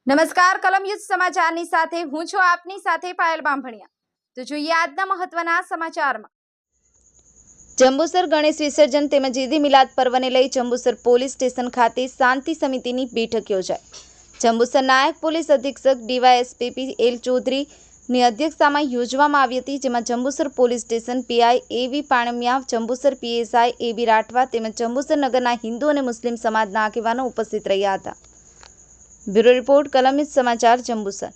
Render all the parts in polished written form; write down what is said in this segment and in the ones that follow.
નમસ્કાર, કલમ યુદ્ધ સમાચારની સાથે હું છું આપની સાથે પાયલ બામભણિયા। તો જોઈએ આજના મહત્વના સમાચારમાં। જંબુસર ગણેશ વિસર્જન તેમજ ઈદ મિલાદ પર્વને લઈ જંબુસર પોલીસ સ્ટેશન ખાતે શાંતિ સમિતિની બેઠક યોજાઈ। જંબુસર નાયક પોલીસ અધિક્ષક ડીવાયએસપી એલ ચૌધરીની અધ્યક્ષતામાં યોજવામાં આવી હતી, જેમાં જંબુસર પોલીસ સ્ટેશન પીઆઈ એવી પાણમિયા, જંબુસર પીએસઆઈ એબી રાઠવા તેમજ જંબુસર નગરના હિન્દુ અને મુસ્લિમ સમાજના આગેવાનો ઉપસ્થિત રહ્યા હતા। ब्यूरो रिपोर्ट, कलम युद्ध समाचार, जंबूसर।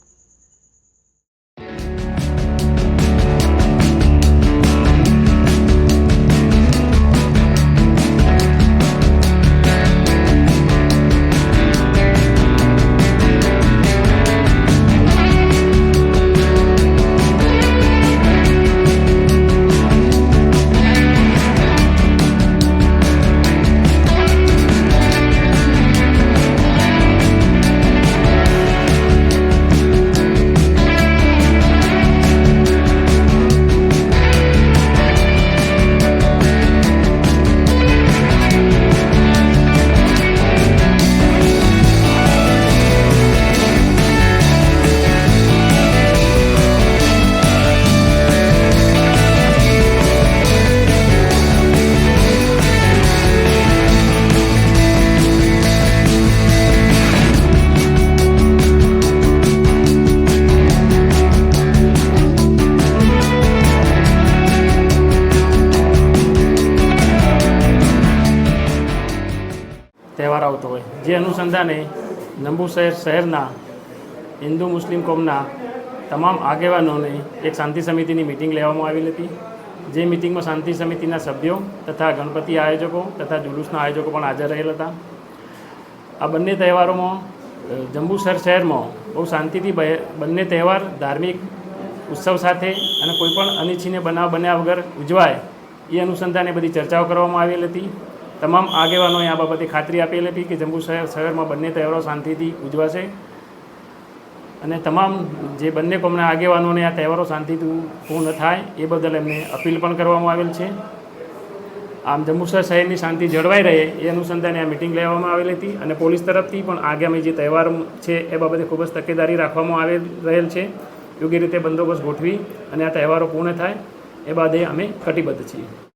તહેવાર આવતો હોય જે અનુસંધાને જંબુસર શહેરના હિન્દુ મુસ્લિમ કોમના તમામ આગેવાનોને એક શાંતિ સમિતિની મિટિંગ લેવામાં આવેલી હતી। જે મિટિંગમાં શાંતિ સમિતિના સભ્યો તથા ગણપતિ આયોજકો તથા જુલુસના આયોજકો પણ હાજર રહેલા હતા। આ બંને તહેવારોમાં જંબુસર શહેરમાં બહુ શાંતિથી બંને તહેવાર ધાર્મિક ઉત્સવ સાથે અને કોઈપણ અનિચ્છનીય બનાવ બન્યા વગર ઉજવાય એ અનુસંધાને બધી ચર્ચાઓ કરવામાં આવેલી હતી। તમામ આગેવાનોએ આ બાબતે ખાતરી આપેલી હતી કે જંબુસર શહેરમાં બંને તહેવારો શાંતિથી ઉજવાશે અને તમામ જે બંને કોમના આગેવાનોને આ તહેવારો શાંતિથી પૂર્ણ થાય એ બદલ એમને અપીલ પણ કરવામાં આવેલ છે। આમ જંબુસર શહેરની શાંતિ જળવાઈ રહે એ અનુસંધાને આ મિટિંગ લેવામાં આવેલી હતી અને પોલીસ તરફથી પણ આગામી જે તહેવાર છે એ બાબતે ખૂબ જ તકેદારી રાખવામાં રહેલ છે। યોગ્ય રીતે બંદોબસ્ત ગોઠવી અને આ તહેવારો પૂર્ણ થાય એ બાદ અમે કટિબદ્ધ છીએ।